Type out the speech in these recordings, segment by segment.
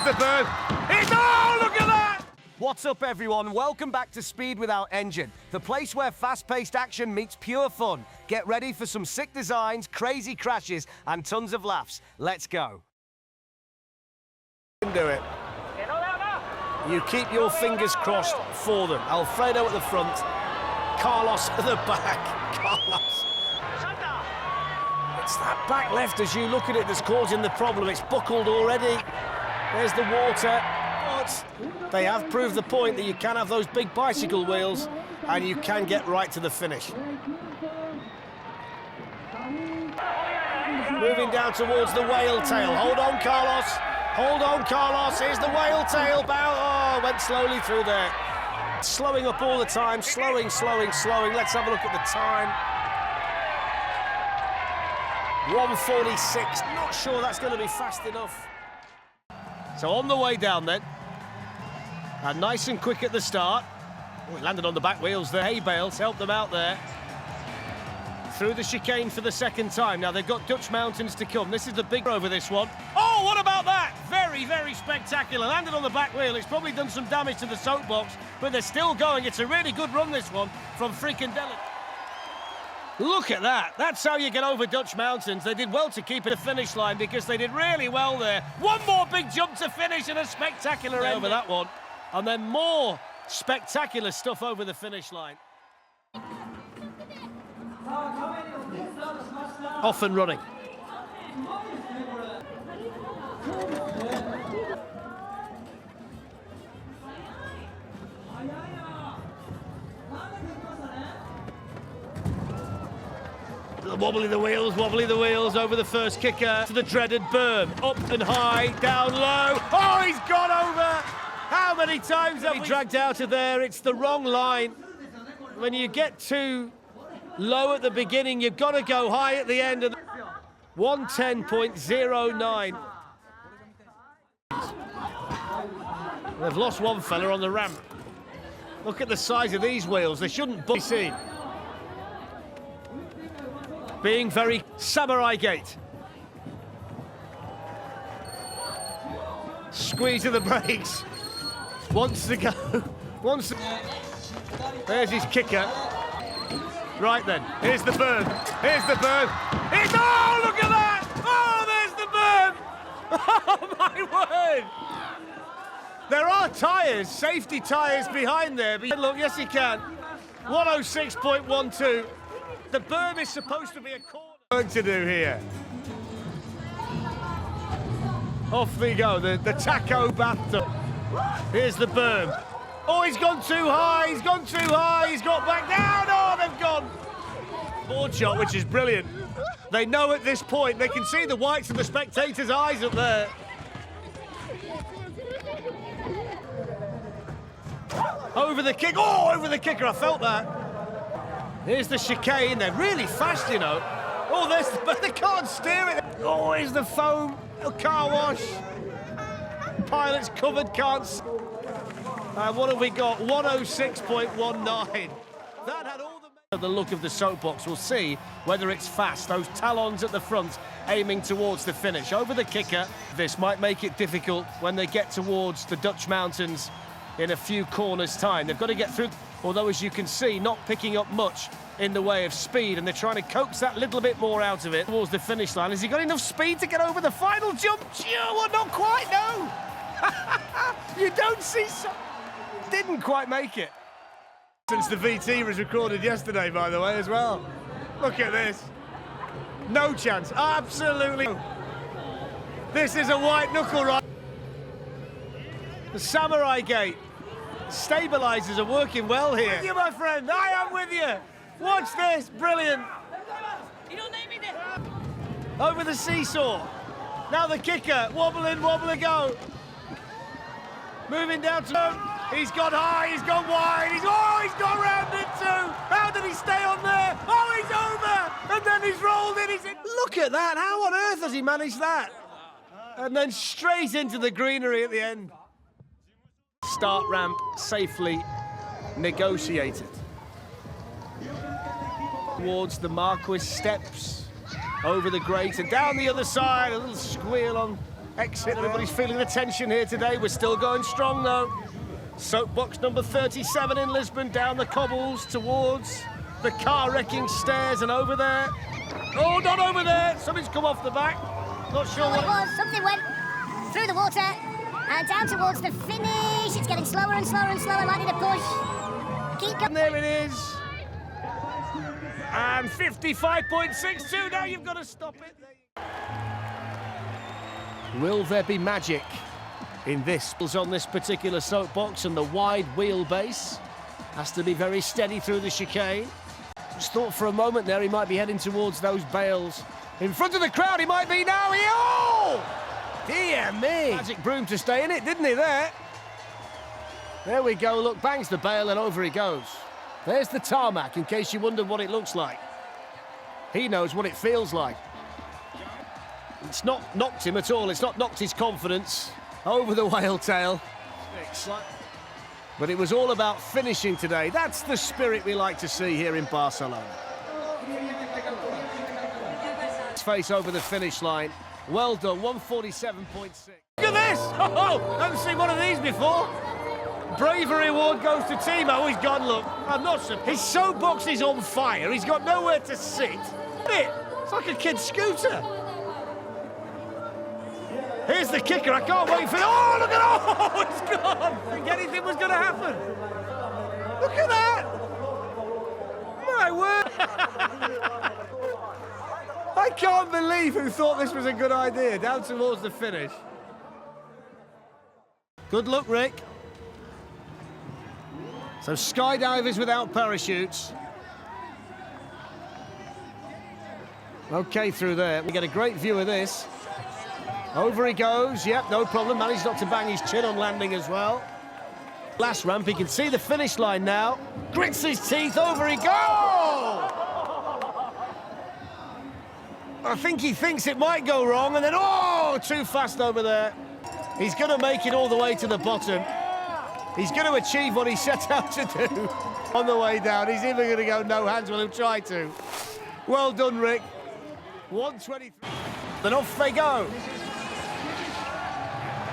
the berm. It's, oh, look at that! What's up, everyone? Welcome back to Speed Without Engine, the place where fast-paced action meets pure fun. Get ready for some sick designs, crazy crashes, and tons of laughs. Let's go. You can do it. You keep your fingers crossed for them. Alfredo at the front, Carlos at the back. Carlos. It's that back left as you look at it that's causing the problem. It's buckled already. There's the water. But they have proved the point that you can have those big bicycle wheels and you can get right to the finish. Moving down towards the whale tail. Hold on, Carlos. Hold on, Carlos. Here's the whale tail bow. Oh, went slowly through there. Slowing up all the time. Slowing. Let's have a look at the time. 1:46. Not sure that's going to be fast enough. So on the way down then. And nice and quick at the start. Oh, he landed on the back wheels. The hay bales helped them out there. Through the chicane for the second time. Now they've got Dutch mountains to come. This is the big over this one. Oh, what about that? Very spectacular. Landed on the back wheel. It's probably done some damage to the Soapbox, but they're still going. It's a really good run, this one, from FRIKAN-DELLE. Look at that. That's how you get over Dutch mountains. They did well to keep it at the finish line because they did really well there. One more big jump to finish and a spectacular end over that one. And then more spectacular stuff over the finish line. Off and running. Wobbly the wheels over the first kicker to the dreaded berm. Up and high, down low. Oh, he's gone over! How many times have we dragged out of there? It's the wrong line. When you get too low at the beginning, you've got to go high at the end. 110.09. They've lost one fella on the ramp. Look at the size of these wheels. They shouldn't be seen. Being very samurai gate. Squeeze of the brakes. Wants to go. There's his kicker. Right then, here's the berm. It's, oh, look at that! Oh, there's the berm! Oh, my word! There are tyres, safety tyres behind there. But look, yes, you can. 106.12. The berm is supposed to be a corner. What to do here? Off we go, the TAKOVA. Here's the berm. Oh, he's gone too high, he's got back down, oh, they've gone. Board shot, which is brilliant. They know at this point, they can see the whites of the spectators' eyes up there. Over the kick, oh, over the kicker, I felt that. Here's the chicane, they're really fast, you know. Oh, they can't steer it. Oh, here's the foam, car wash. Pilot's covered, can't. What have we got? 106.19. That had all the look of the Soapbox. We'll see whether it's fast. Those talons at the front aiming towards the finish. Over the kicker, this might make it difficult when they get towards the Dutch mountains in a few corners' time. They've got to get through, although, as you can see, not picking up much in the way of speed, and they're trying to coax that little bit more out of it towards the finish line. Has he got enough speed to get over the final jump? Well, not quite, no. You don't see so. Didn't quite make it. Since the VT was recorded yesterday, by the way, as well. Look at this. No chance, absolutely no. This is a white knuckle ride. The samurai gate. Stabilizers are working well here. With you, my friend, I am with you. Watch this, brilliant. Over the seesaw. Now the kicker, wobbling, go. Moving down to, he's gone high, he's gone wide, he's gone round it too. How did he stay on there? Oh, he's over, and then he's rolled in, Look at that, how on earth has he managed that? And then straight into the greenery at the end. Start ramp safely negotiated. Towards the Marquis steps, over the grate and down the other side, a little squeal on exit. Everybody's feeling the tension here today. We're still going strong, though. Soapbox number 37 in Lisbon, down the cobbles towards the car-wrecking stairs and over there. Oh, not over there. Something's come off the back. Not sure what it was. Something went through the water and down towards the finish. It's getting slower and slower and slower. Might need a push. Keep going. And there it is. And 55.62. Now you've got to stop it. Will there be magic in this? On this particular soapbox, and the wide wheelbase has to be very steady through the chicane. Just thought for a moment there he might be heading towards those bales. In front of the crowd, he might be now. Oh! Dear me. Magic broom to stay in it, didn't he, there? There we go. Look, bangs the bale and over he goes. There's the tarmac, in case you wondered what it looks like. He knows what it feels like. It's not knocked him at all. It's not knocked his confidence over the whale tail. But it was all about finishing today. That's the spirit we like to see here in Barcelona. Face over the finish line. Well done, 147.6. Look at this! Oh, haven't seen one of these before. Bravery award goes to Timo. Oh, he's gone, look. I'm not surprised. His soapbox is on fire. He's got nowhere to sit. It's like a kid's scooter. Here's the kicker. I can't wait for it. Oh, look at it. Oh, it's gone. I think anything was going to happen. Look at that. My word. I can't believe who thought this was a good idea. Down towards the finish. Good luck, Rick. So skydivers without parachutes. Okay, through there. We get a great view of this. Over he goes. Yep, no problem. Managed not to bang his chin on landing as well. Last ramp, he can see the finish line now. Grits his teeth. Over he goes! I think he thinks it might go wrong, and then, oh, too fast over there. He's going to make it all the way to the bottom. He's going to achieve what he set out to do on the way down. He's even going to go no hands, well, he'll try to. Well done, Rick. 123. Then off they go.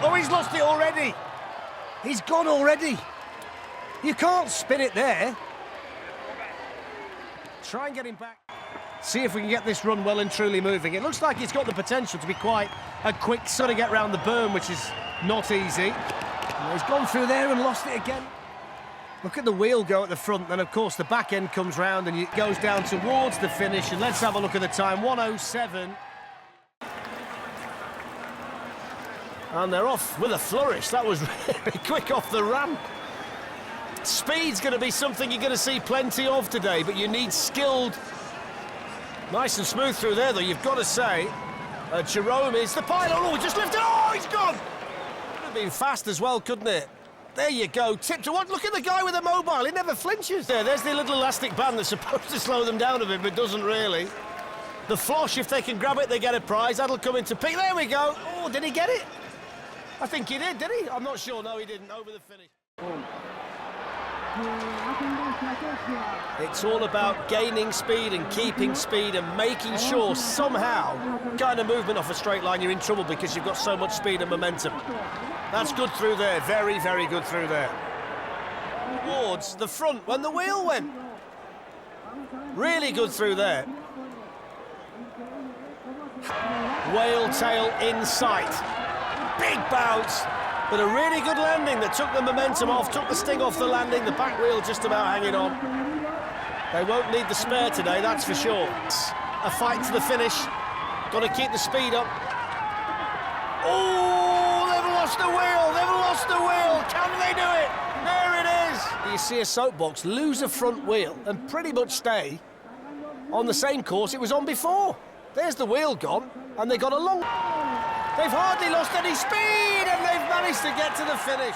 Oh, he's lost it already. He's gone already. You can't spin it there. Try and get him back. See if we can get this run well and truly moving. It looks like it's got the potential to be quite a quick sort of get round the berm, which is not easy. And he's gone through there and lost it again. Look at the wheel go at the front, then of course the back end comes round and it goes down towards the finish. And let's have a look at the time, 1:07. And they're off with a flourish. That was very quick off the ramp. Speed's going to be something you're going to see plenty of today, but you need skilled. Nice and smooth through there, though, you've got to say. Jerome is the pilot. Oh, just lifted. Oh, he's gone. Could have been fast as well, couldn't it? There you go. Tip to one. Look at the guy with the mobile. He never flinches. There's the little elastic band that's supposed to slow them down a bit, but doesn't really. The flosh, if they can grab it, they get a prize. That'll come into peak. There we go. Oh, did he get it? I think he did he? I'm not sure. No, he didn't. Over the finish. It's all about gaining speed and keeping speed and making sure somehow, kind of movement off a straight line, you're in trouble because you've got so much speed and momentum. That's good through there. Very, very good through there. Towards the front when the wheel went. Really good through there. Whale tail in sight. Big bounce. But a really good landing that took the momentum off, took the sting off the landing, the back wheel just about hanging on. They won't need the spare today, that's for sure. A fight to the finish. Got to keep the speed up. Oh, they've lost the wheel, they've lost the wheel. Can they do it? There it is. You see a soapbox lose a front wheel and pretty much stay on the same course it was on before. There's the wheel gone, and they got a long... They've hardly lost any speed, and they've managed to get to the finish.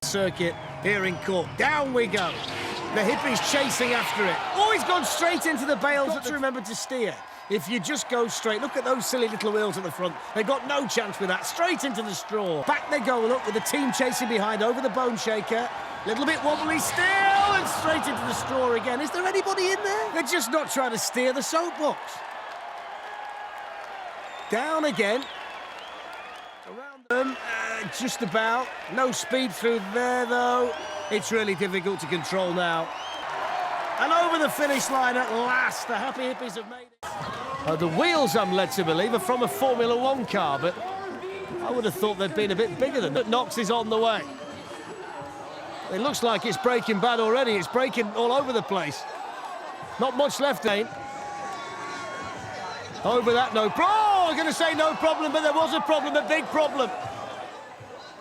Circuit here in Cork. Down we go. The hippies chasing after it. Oh, he's gone straight into the bales. Got to remember to steer. If you just go straight, look at those silly little wheels at the front. They've got no chance with that. Straight into the straw. Back they go, look, with the team chasing behind over the bone shaker. Little bit wobbly still, and straight into the straw again. Is there anybody in there? They're just not trying to steer the soapbox. Down again. Just about. No speed through there, though. It's really difficult to control now. And over the finish line at last, the happy hippies have made it. The wheels, I'm led to believe, are from a Formula One car, but I would have thought they'd been a bit bigger than that. Knox is on the way. It looks like it's breaking bad already. It's breaking all over the place. Not much left, ain't. Over that, no problem. Oh, I'm going to say no problem, but there was a problem, a big problem.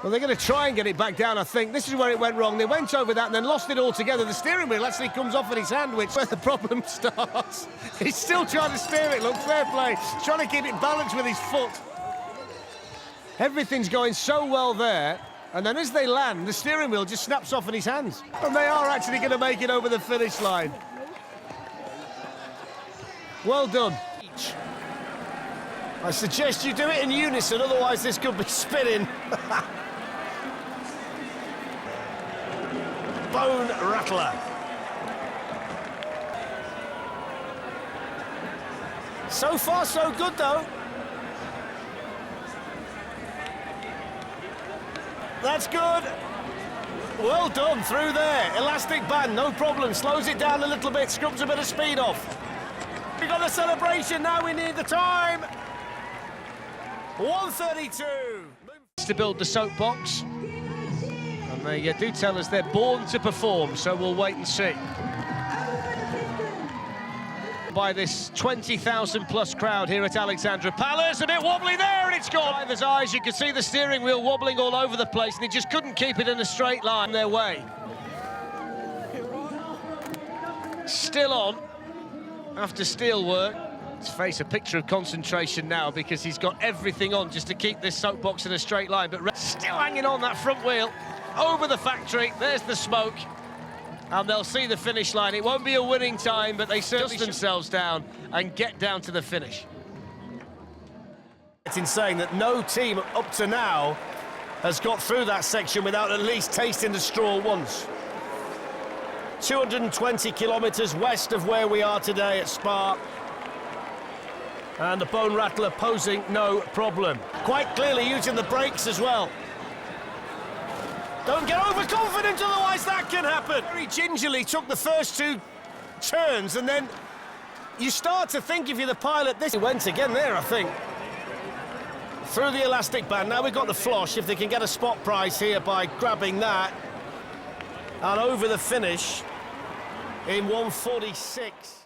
Well, they're going to try and get it back down, I think. This is where it went wrong. They went over that and then lost it altogether. The steering wheel actually comes off in his hand, which is where the problem starts. He's still trying to steer it, look, fair play. He's trying to keep it balanced with his foot. Everything's going so well there, and then as they land, the steering wheel just snaps off in his hands. And they are actually going to make it over the finish line. Well done. I suggest you do it in unison, otherwise this could be spinning. Bone rattler. So far, so good, though. That's good. Well done through there. Elastic band, no problem. Slows it down a little bit, scrubs a bit of speed off. We got the celebration, now we need the time. 1:32. To build the soapbox. And they do tell us they're born to perform, so we'll wait and see. By this 20,000 plus crowd here at Alexandra Palace, a bit wobbly there, and it's gone. Driver's eyes, you can see the steering wheel wobbling all over the place, and he just couldn't keep it in a straight line their way. Still on, after steel work. Let's face a picture of concentration now, because he's got everything on just to keep this soapbox in a straight line, but still hanging on that front wheel. Over the factory, there's the smoke. And they'll see the finish line. It won't be a winning time, but they certainly themselves down and get down to the finish. It's insane that no team up to now has got through that section without at least tasting the straw once. 220 kilometres west of where we are today at Spa. And the Bone Rattler posing no problem. Quite clearly using the brakes as well. Don't get overconfident, otherwise that can happen. Very gingerly took the first two turns, and then you start to think, if you're the pilot, this went again there, I think. Through the elastic band. Now we've got the flosh, if they can get a spot prize here by grabbing that. And over the finish in 1:46.